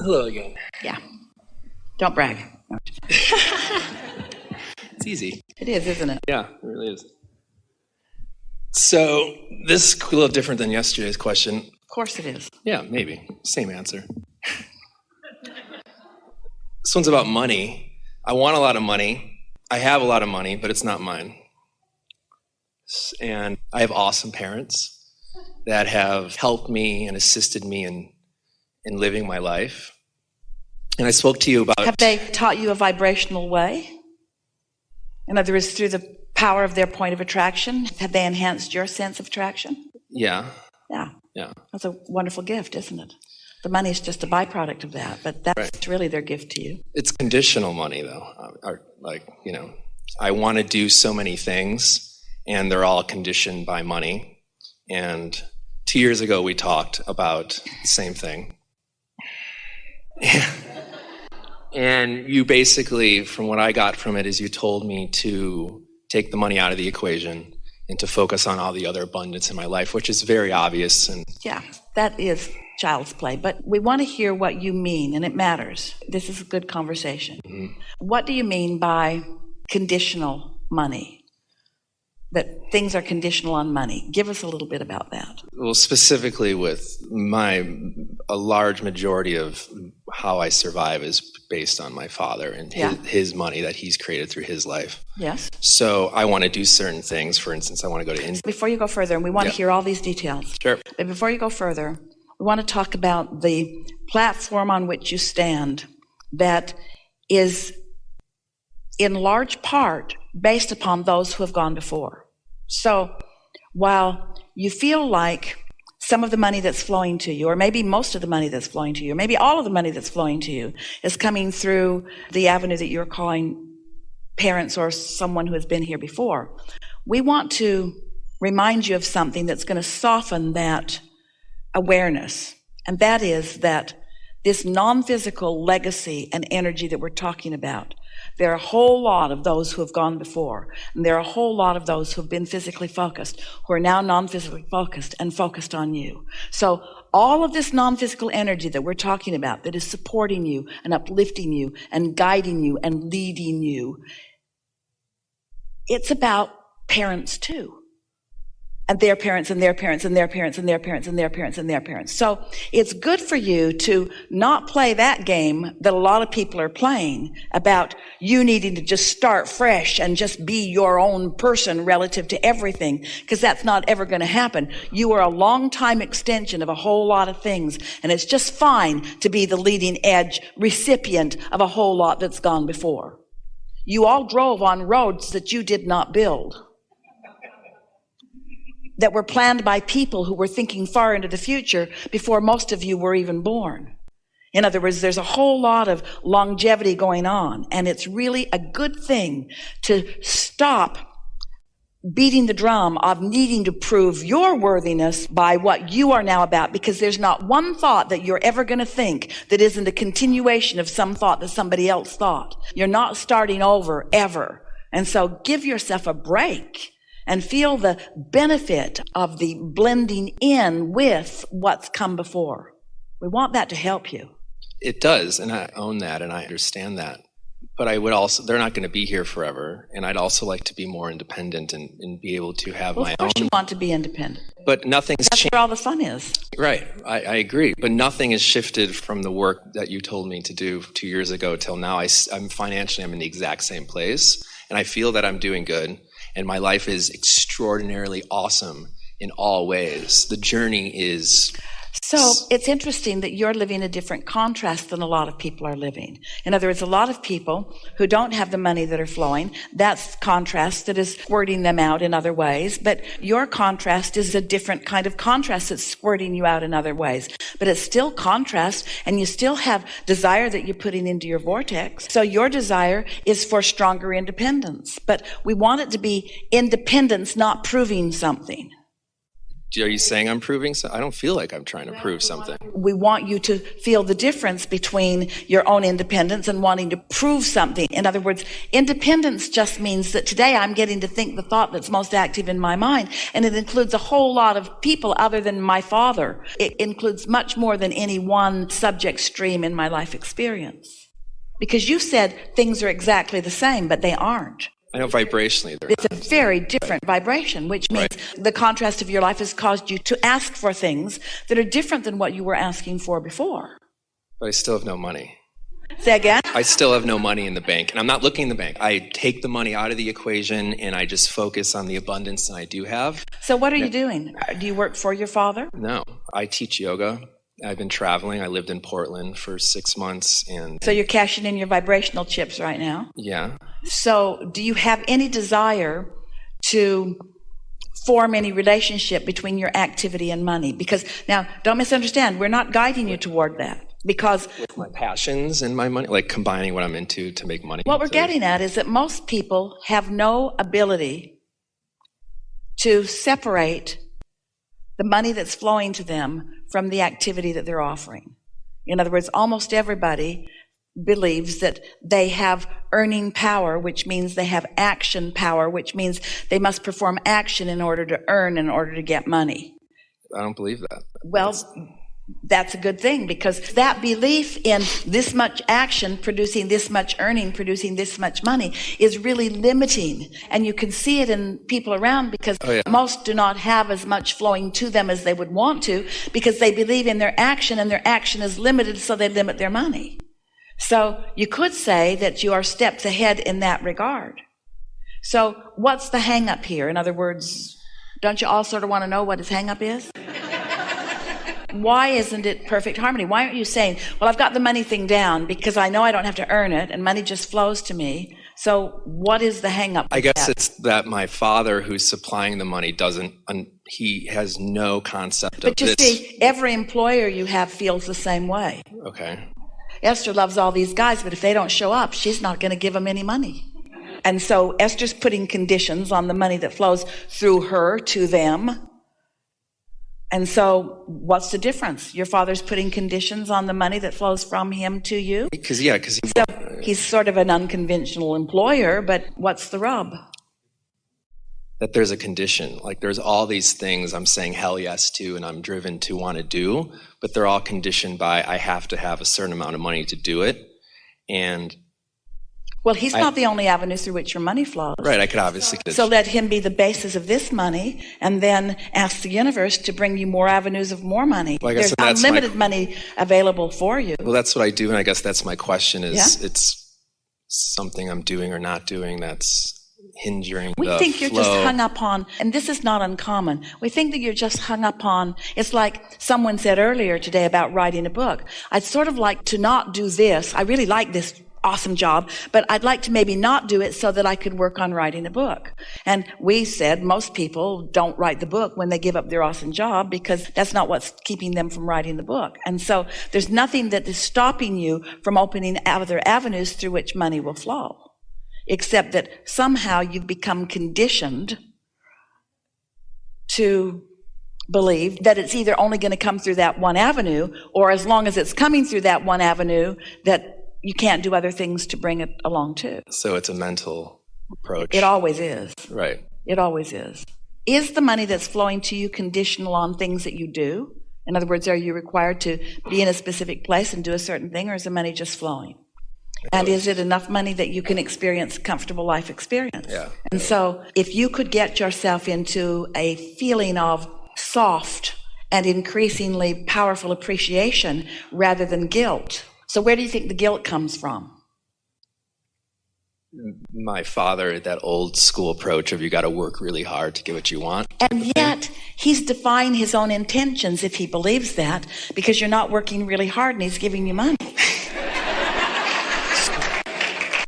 Hello again. Yeah. Don't brag. No. It's easy. It is, isn't it? Yeah, it really is. So this is a little different than yesterday's question. Of course it is. Yeah, maybe. Same answer. This one's about money. I want a lot of money. I have a lot of money, but it's not mine. And I have awesome parents that have helped me and assisted me in living my life. And I spoke to you about... Have they taught you a vibrational way? In other words, through the power of their point of attraction, have they enhanced your sense of attraction? Yeah. Yeah. Yeah. That's a wonderful gift, isn't it? The money is just a byproduct of that, but that's really their gift to you. It's conditional money, though. I want to do so many things, and they're all conditioned by money. And 2 years ago, we talked about the same thing. And you basically, from what I got from it, is you told me to take the money out of the equation and to focus on all the other abundance in my life, which is very obvious. And yeah, that is child's play. But we want to hear what you mean, and it matters. This is a good conversation. Mm-hmm. What do you mean by conditional money? That things are conditional on money. Give us a little bit about that. Well, specifically with a large majority of how I survive is based on my father and his money that he's created through his life. Yes. So I want to do certain things. For instance, I want to go to India. Before you go further, and we want to hear all these details. Sure. But before you go further, we want to talk about the platform on which you stand that is in large part based upon those who have gone before. So while you feel like some of the money that's flowing to you, or maybe most of the money that's flowing to you, or maybe all of the money that's flowing to you is coming through the avenue that you're calling parents or someone who has been here before, we want to remind you of something that's going to soften that awareness. And that is that this non-physical legacy and energy that we're talking about, there are a whole lot of those who have gone before, and there are a whole lot of those who have been physically focused, who are now non-physically focused and focused on you. So all of this non-physical energy that we're talking about that is supporting you and uplifting you and guiding you and leading you, it's about parents too. And their parents and their parents and their parents and their parents and their parents and their parents. So it's good for you to not play that game that a lot of people are playing about you needing to just start fresh and just be your own person relative to everything, because that's not ever going to happen. You are a long time extension of a whole lot of things, and it's just fine to be the leading edge recipient of a whole lot that's gone before. You all drove on roads that you did not build, that were planned by people who were thinking far into the future before most of you were even born. In other words, there's a whole lot of longevity going on, and it's really a good thing to stop beating the drum of needing to prove your worthiness by what you are now about, because there's not one thought that you're ever going to think that isn't a continuation of some thought that somebody else thought. You're not starting over ever. And so give yourself a break and feel the benefit of the blending in with what's come before. We want that to help you. It does, and I own that, and I understand that. But I would also, they're not going to be here forever, and I'd also like to be more independent and be able to have my own. Of course you want to be independent. But nothing's changed. That's where all the fun is. Right, I agree. But nothing has shifted from the work that you told me to do 2 years ago till now. I'm financially, I'm in the exact same place, and I feel that I'm doing good. And my life is extraordinarily awesome in all ways. The journey is... So it's interesting that you're living a different contrast than a lot of people are living. In other words, a lot of people who don't have the money that are flowing, that's contrast that is squirting them out in other ways. But your contrast is a different kind of contrast that's squirting you out in other ways. But it's still contrast, and you still have desire that you're putting into your vortex. So your desire is for stronger independence. But we want it to be independence, not proving something. Are you saying I'm proving something? I don't feel like I'm trying to prove something. We want you to feel the difference between your own independence and wanting to prove something. In other words, independence just means that today I'm getting to think the thought that's most active in my mind, and it includes a whole lot of people other than my father. It includes much more than any one subject stream in my life experience. Because you said things are exactly the same, but they aren't. I know vibrationally they're It's a very different vibration, which means the contrast of your life has caused you to ask for things that are different than what you were asking for before. But I still have no money. Say again? I still have no money in the bank, and I'm not looking in the bank. I take the money out of the equation, and I just focus on the abundance that I do have. So what are you doing? Do you work for your father? No, I teach yoga. I've been traveling. I lived in Portland for 6 months. So you're cashing in your vibrational chips right now? Yeah. So do you have any desire to form any relationship between your activity and money? Because now, don't misunderstand, we're not guiding you toward that. Because with my passions and my money, like combining what I'm into to make money. What we're getting at is that most people have no ability to separate the money that's flowing to them from the activity that they're offering. In other words, almost everybody believes that they have earning power, which means they have action power, which means they must perform action in order to earn, in order to get money. I don't believe that. Well, that's a good thing, because that belief in this much action producing this much earning, producing this much money is really limiting. And you can see it in people around, because most do not have as much flowing to them as they would want to, because they believe in their action, and their action is limited, so they limit their money. So you could say that you are steps ahead in that regard. So what's the hang up here? In other words, don't you all sort of want to know what his hang up is? Why isn't it perfect harmony? Why aren't you saying, well, I've got the money thing down because I know I don't have to earn it and money just flows to me. So what is the hang up? I guess it's that my father, who's supplying the money, he has no concept of this. But you see, every employer you have feels the same way. Okay. Esther loves all these guys, but if they don't show up, she's not going to give them any money. And so Esther's putting conditions on the money that flows through her to them. And so what's the difference? Your father's putting conditions on the money that flows from him to you? Because he's sort of an unconventional employer, but what's the rub? That there's a condition. Like, there's all these things I'm saying hell yes to and I'm driven to want to do, but they're all conditioned by I have to have a certain amount of money to do it. And well, he's not the only avenue through which your money flows. Right, I could obviously. So let him be the basis of this money, and then ask the universe to bring you more avenues of more money. Well, I guess there's unlimited money available for you. Well, that's what I do, and I guess that's my question is it's something I'm doing or not doing that's hindering the flow. We think you're just hung up on, and this is not uncommon, we think that you're just hung up on, it's like someone said earlier today about writing a book. I'd sort of like to not do this. I really like this awesome job, but I'd like to maybe not do it so that I could work on writing a book. And we said most people don't write the book when they give up their awesome job, because that's not what's keeping them from writing the book. And so there's nothing that is stopping you from opening other avenues through which money will flow, except that somehow you've become conditioned to believe that it's either only going to come through that one avenue, or as long as it's coming through that one avenue, that you can't do other things to bring it along too. So it's a mental approach. It always is. Right. It always is. Is the money that's flowing to you conditional on things that you do? In other words, are you required to be in a specific place and do a certain thing, or is the money just flowing? And is it enough money that you can experience comfortable life experience? Yeah. And so if you could get yourself into a feeling of soft and increasingly powerful appreciation rather than guilt. So where do you think the guilt comes from? My father, that old school approach of you got to work really hard to get what you want. And yet he's defying his own intentions if he believes that, because you're not working really hard and he's giving you money.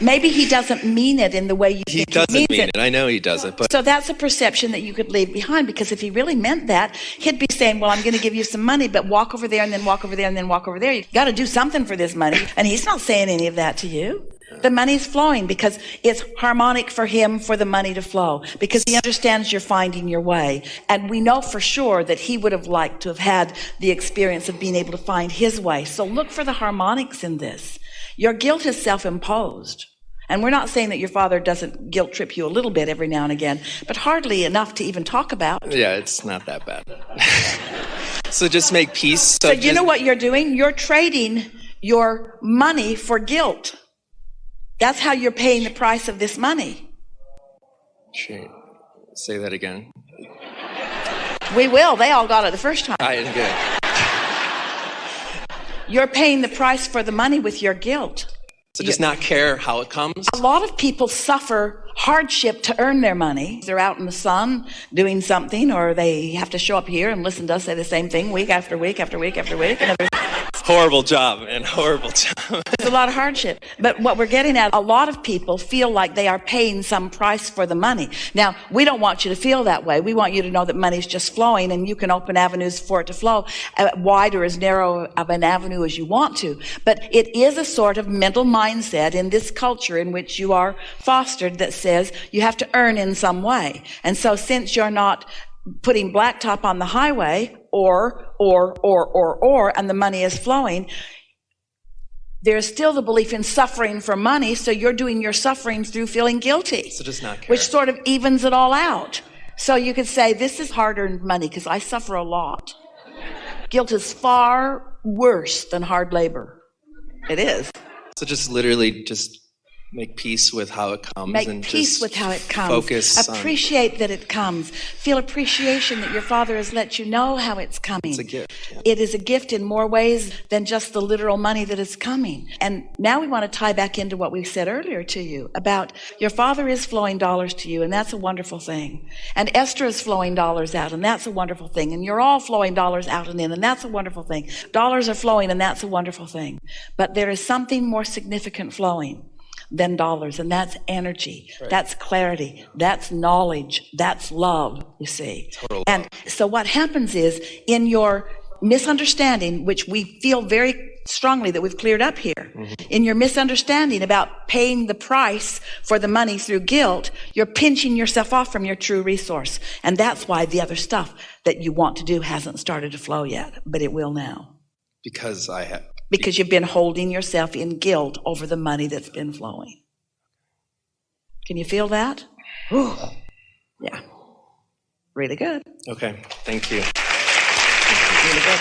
Maybe he doesn't mean it in the way you think he means it. He doesn't mean it. I know he doesn't. But so that's a perception that you could leave behind, because if he really meant that, he'd be saying, well, I'm going to give you some money, but walk over there and then walk over there and then walk over there. You've got to do something for this money. And he's not saying any of that to you. The money's flowing because it's harmonic for him for the money to flow, because he understands you're finding your way. And we know for sure that he would have liked to have had the experience of being able to find his way. So look for the harmonics in this. Your guilt is self-imposed. And we're not saying that your father doesn't guilt trip you a little bit every now and again, but hardly enough to even talk about. Yeah, it's not that bad. So just make peace. So you know what you're doing? You're trading your money for guilt. That's how you're paying the price of this money. Shit. Say that again. We will. They all got it the first time. I didn't get it. You're paying the price for the money with your guilt. So just not care how it comes? A lot of people suffer hardship to earn their money. They're out in the sun doing something, or they have to show up here and listen to us say the same thing week after week after week after week. And horrible job, man. Horrible job. There's a lot of hardship. But what we're getting at, a lot of people feel like they are paying some price for the money. Now, we don't want you to feel that way. We want you to know that money's just flowing, and you can open avenues for it to flow, wide or as narrow of an avenue as you want to. But it is a sort of mental mindset in this culture in which you are fostered that says you have to earn in some way. And so since you're not putting blacktop on the highway, or, and the money is flowing, there's still the belief in suffering for money, so you're doing your suffering through feeling guilty. So just not care. Which sort of evens it all out. So you could say, this is hard-earned money because I suffer a lot. Guilt is far worse than hard labor. It is. So just literally just make peace with how it comes. Make peace with how it comes. Focus Appreciate that it comes. Feel appreciation that your father has let you know how it's coming. It's a gift. Yeah. It is a gift in more ways than just the literal money that is coming. And now we want to tie back into what we said earlier to you about your father is flowing dollars to you, and that's a wonderful thing. And Esther is flowing dollars out, and that's a wonderful thing. And you're all flowing dollars out and in, and that's a wonderful thing. Dollars are flowing, and that's a wonderful thing. But there is something more significant flowing than dollars, and that's energy. Right. That's clarity. That's knowledge. That's love, you see. Total and love. So what happens is, in your misunderstanding, which we feel very strongly that we've cleared up here, in your misunderstanding about paying the price for the money through guilt, you're pinching yourself off from your true resource. And that's why the other stuff that you want to do hasn't started to flow yet, but it will now. Because you've been holding yourself in guilt over the money that's been flowing. Can you feel that? Ooh. Yeah. Really good. Okay. Thank you. Really good.